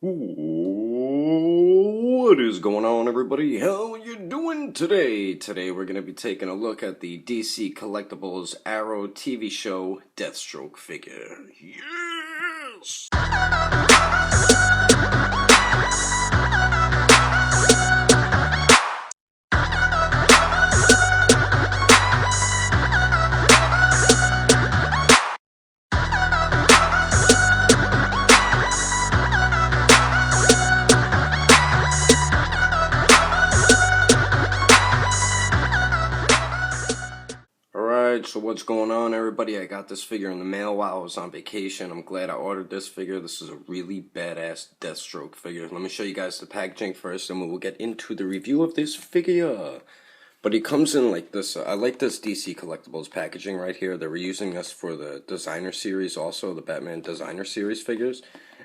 What is going on, everybody? How you doing today? Today we're going to be taking a look at the DC Collectibles Arrow TV show Deathstroke figure. Yes! Alright, so what's going on, everybody? I got this figure in the mail while I was on vacation. I'm glad I ordered this figure. This is a really badass Deathstroke figure. Let me show you guys the packaging first, and we will get into the review of this figure. But he comes in like this. I like this DC Collectibles packaging right here. They were using this for the designer series also, the Batman designer series figures.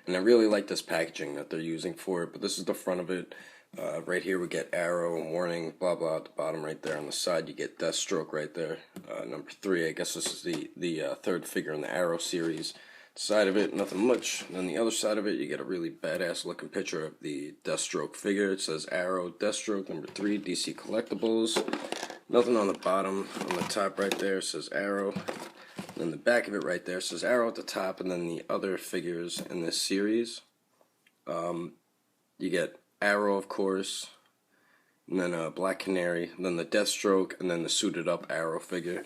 And I really like this packaging that they're using for it. But this is the front of it. Right here we get Arrow and Warning, blah blah at the bottom right there. On the side you get Deathstroke right there. Number 3, I guess this is the third figure in the Arrow series. The side of it, nothing much. And then the other side of it, you get a really badass looking picture of the Deathstroke figure. It says Arrow, Deathstroke, number 3, DC Collectibles. Nothing on the bottom. On the top right there says Arrow. Then the back of it right there says Arrow at the top, and then the other figures in this series. You get Arrow, of course, and then Black Canary, and then the Deathstroke, and then the suited up Arrow figure.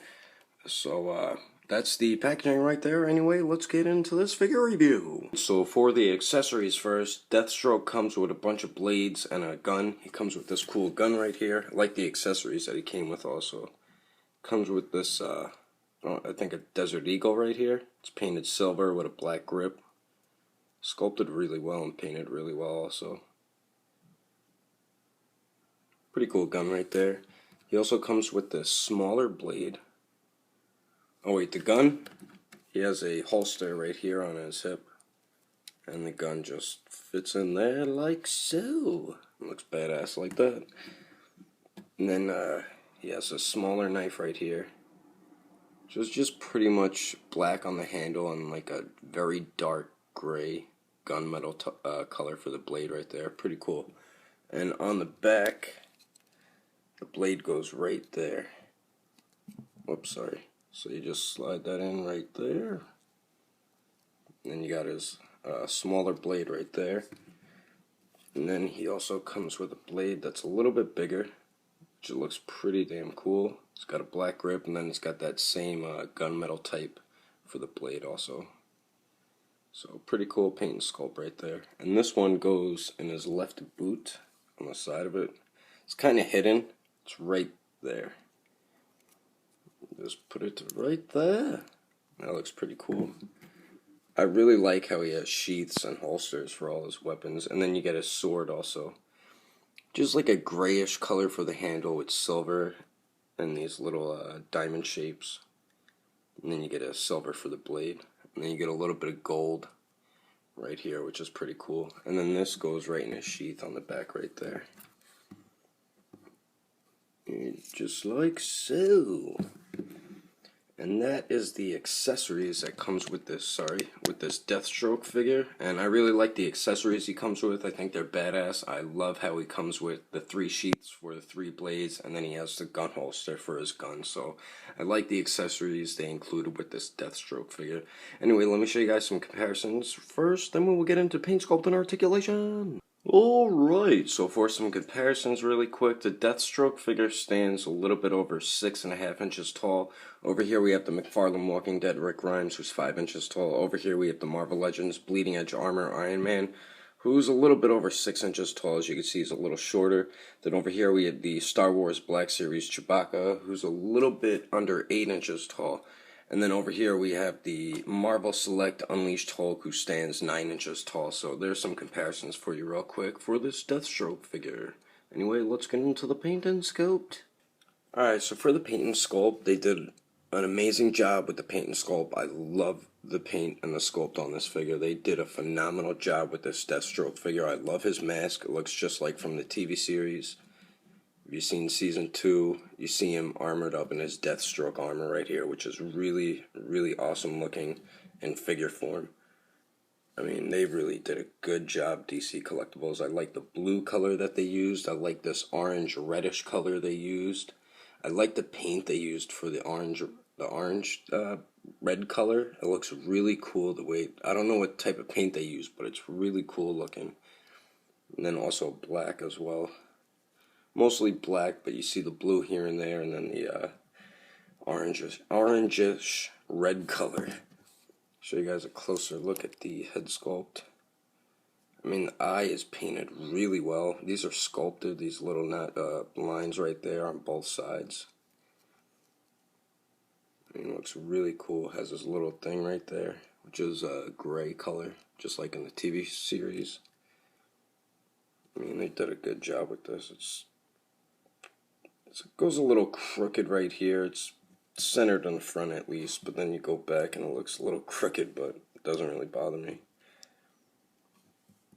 So, that's the packaging right there. Anyway, let's get into this figure review. So for the accessories first, Deathstroke comes with a bunch of blades and a gun. He comes with this cool gun right here. I like the accessories that he came with also. Comes with this, I think a Desert Eagle right here. It's painted silver with a black grip. Sculpted really well and painted really well also. Pretty cool gun right there. He also comes with this smaller blade. Oh wait, the gun, he has a holster right here on his hip, and the gun just fits in there like so. It looks badass like that. And then he has a smaller knife right here, which is just pretty much black on the handle and like a very dark gray gunmetal color for the blade right there. Pretty cool. And on the back, the blade goes right there. Whoops, sorry. So you just slide that in right there. And then you got his smaller blade right there. And then he also comes with a blade that's a little bit bigger, which looks pretty damn cool. It's got a black grip, and then it's got that same gunmetal type for the blade also. So pretty cool paint and sculpt right there. And this one goes in his left boot on the side of it. It's kind of hidden. It's right there. Just put it right there. That looks pretty cool. I really like how he has sheaths and holsters for all his weapons. And then you get his sword also. Just like a grayish color for the handle with silver and these little diamond shapes. And then you get a silver for the blade. And then you get a little bit of gold right here, which is pretty cool. And then this goes right in his sheath on the back right there. Just like so. And that is the accessories that comes with this, with this Deathstroke figure. And I really like the accessories he comes with. I think they're badass. I love how he comes with the 3 sheaths for the 3 blades, and then he has the gun holster for his gun. So I like the accessories they included with this Deathstroke figure. Anyway, let me show you guys some comparisons first, then we will get into paint sculpt and articulation. Alright, so for some comparisons really quick, the Deathstroke figure stands a little bit over 6.5 inches tall. Over here we have the McFarlane Walking Dead Rick Grimes, who's 5 inches tall. Over here we have the Marvel Legends Bleeding Edge Armor Iron Man, who's a little bit over 6 inches tall. As you can see, he's a little shorter. Then over here we have the Star Wars Black Series Chewbacca, who's a little bit under 8 inches tall. And then over here we have the Marvel Select Unleashed Hulk, who stands 9 inches tall. So there's some comparisons for you real quick for this Deathstroke figure. Anyway, let's get into the paint and sculpt. Alright, so for the paint and sculpt, they did an amazing job with the paint and sculpt. I love the paint and the sculpt on this figure. They did a phenomenal job with this Deathstroke figure. I love his mask. It looks just like from the TV series. If you've seen Season 2, you see him armored up in his Deathstroke armor right here, which is really, really awesome looking in figure form. I mean, they really did a good job, DC Collectibles. I like the blue color that they used. I like this orange reddish color they used. I like the paint they used for the orange red color. It looks really cool the way, I don't know what type of paint they used, but it's really cool looking. And then also black as well. Mostly black, but you see the blue here and there, and then the orangish red color. Show you guys a closer look at the head sculpt. I mean, the eye is painted really well. These are sculpted, these little lines right there on both sides. I mean, it looks really cool. It has this little thing right there, which is a gray color, just like in the TV series. I mean, they did a good job with this. It goes a little crooked right here. It's centered on the front at least, but then you go back and it looks a little crooked, but it doesn't really bother me.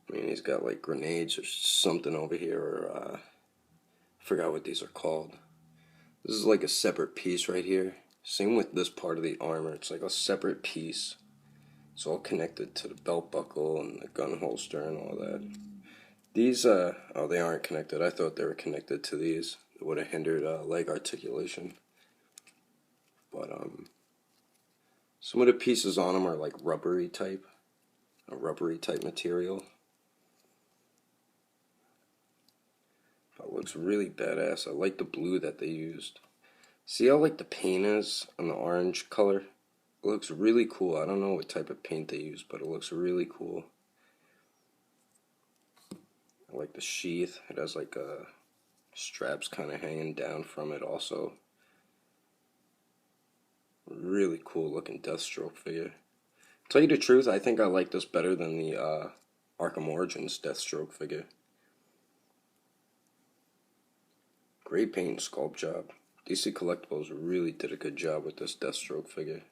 I mean, he's got like grenades or something over here, or I forgot what these are called. This is like a separate piece right here. Same with this part of the armor. It's like a separate piece. It's all connected to the belt buckle and the gun holster and all that. These, oh, they aren't connected. I thought they were connected to these. It would have hindered leg articulation. But, some of the pieces on them are like rubbery type. A rubbery type material. But it looks really badass. I like the blue that they used. See how like the paint is on the orange color? It looks really cool. I don't know what type of paint they use, but it looks really cool. I like the sheath. It has like straps kind of hanging down from it also. Really cool looking Deathstroke figure. Tell you the truth, I think I like this better than the Arkham Origins Deathstroke figure. Great paint and sculpt job. DC Collectibles really did a good job with this Deathstroke figure.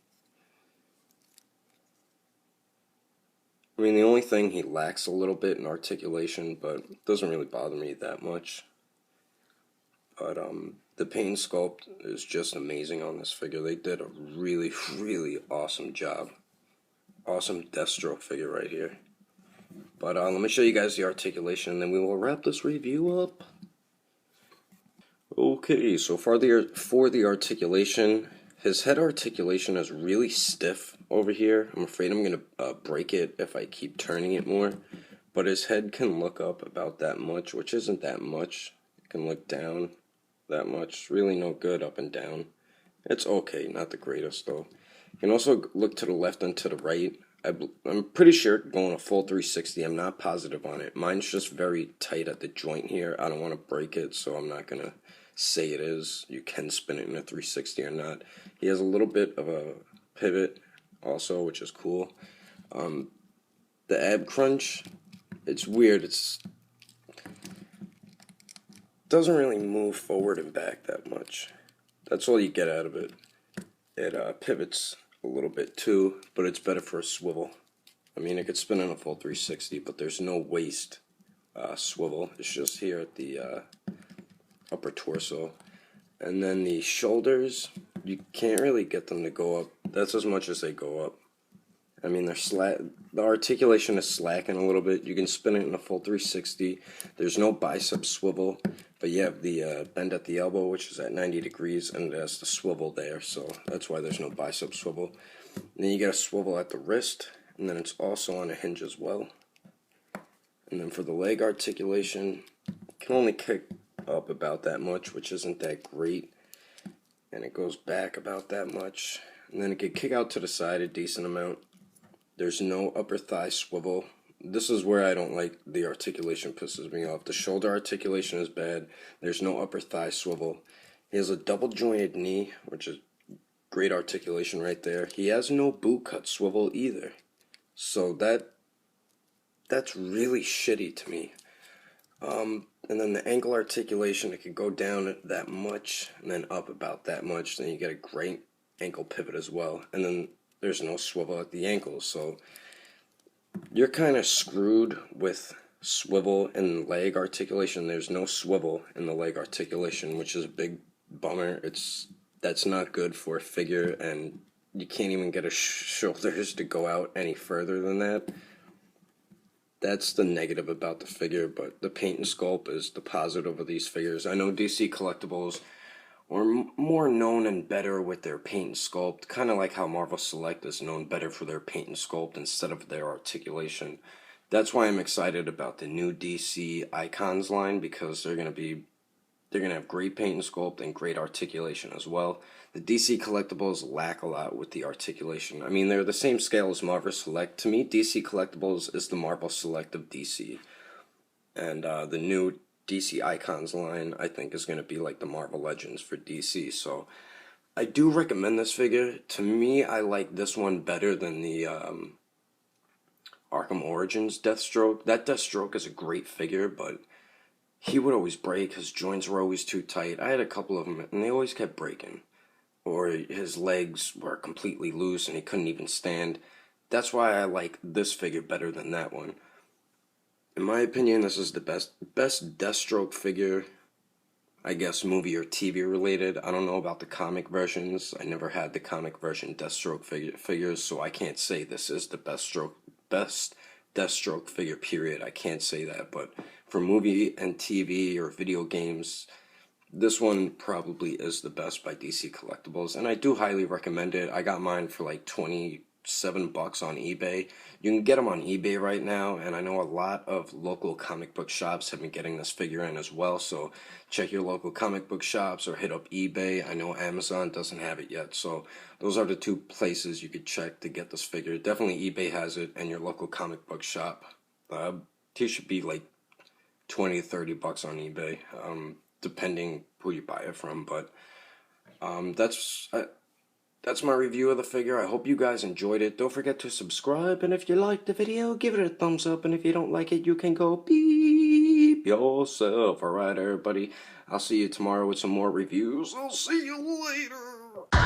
I mean, the only thing, he lacks a little bit in articulation, but it doesn't really bother me that much. But the paint sculpt is just amazing on this figure. They did a really, really awesome job. Awesome Deathstroke figure right here. But let me show you guys the articulation, and then we will wrap this review up. Okay, so for the articulation, his head articulation is really stiff over here. I'm afraid I'm going to break it if I keep turning it more. But his head can look up about that much, which isn't that much. It can look down that much. Really no good up and down. It's okay, not the greatest though. You can also look to the left and to the right. I'm pretty sure going a full 360. I'm not positive on it. Mine's just very tight at the joint here. I don't want to break it, so I'm not going to say it is. You can spin it in a 360 or not. He has a little bit of a pivot also, which is cool. The ab crunch, it's weird. It doesn't really move forward and back that much. That's all you get out of it. It pivots a little bit too, but it's better for a swivel. I mean, it could spin in a full 360, but there's no waist swivel. It's just here at the upper torso. And then the shoulders, you can't really get them to go up. That's as much as they go up. I mean, the articulation is slacking a little bit. You can spin it in a full 360. There's no bicep swivel, but you have the bend at the elbow, which is at 90 degrees, and it has the swivel there, so that's why there's no bicep swivel. And then you get a swivel at the wrist, and then it's also on a hinge as well. And then for the leg articulation, you can only kick up about that much, which isn't that great, and it goes back about that much. And then it can kick out to the side a decent amount. There's no upper thigh swivel. This is where I don't like the articulation, pisses me off. The shoulder articulation is bad. There's no upper thigh swivel. He has a double jointed knee, which is great articulation right there. He has no boot cut swivel either. So that's really shitty to me. And then the ankle articulation, it could go down that much and then up about that much. Then you get a great ankle pivot as well. And then there's no swivel at the ankles, so you're kind of screwed with swivel and leg articulation. There's no swivel in the leg articulation, which is a big bummer. That's not good for a figure, and you can't even get a shoulders to go out any further than that. That's the negative about the figure, but the paint and sculpt is the positive of these figures. I know DC Collectibles are more known and better with their paint and sculpt, kind of like how Marvel Select is known better for their paint and sculpt instead of their articulation. That's why I'm excited about the new DC Icons line, because they're gonna have great paint and sculpt and great articulation as well. The DC Collectibles lack a lot with the articulation. I mean, they're the same scale as Marvel Select. To me, DC Collectibles is the Marvel Select of DC. And the new DC Icons line, I think, is going to be like the Marvel Legends for DC. So I do recommend this figure. To me, I like this one better than the Arkham Origins Deathstroke. That Deathstroke is a great figure, but he would always break. His joints were always too tight. I had a couple of them, and they always kept breaking. Or his legs were completely loose, and he couldn't even stand. That's why I like this figure better than that one. In my opinion, this is the best Deathstroke figure, I guess, movie or TV related. I don't know about the comic versions. I never had the comic version Deathstroke figures, so I can't say this is the best Deathstroke figure, period. I can't say that, but for movie and TV or video games, this one probably is the best by DC Collectibles, and I do highly recommend it. I got mine for like $27 on eBay. You can get them on eBay right now, and I know a lot of local comic book shops have been getting this figure in as well, so check your local comic book shops or hit up eBay. I know Amazon doesn't have it yet, so those are the two places you could check to get this figure. Definitely eBay has it, and your local comic book shop. It should be like $20 to $30 on eBay, depending who you buy it from, but that's my review of the figure. I hope you guys enjoyed it. Don't forget to subscribe, and if you liked the video, give it a thumbs up, and if you don't like it, you can go beep yourself. Alright, everybody, I'll see you tomorrow with some more reviews. I'll see you later.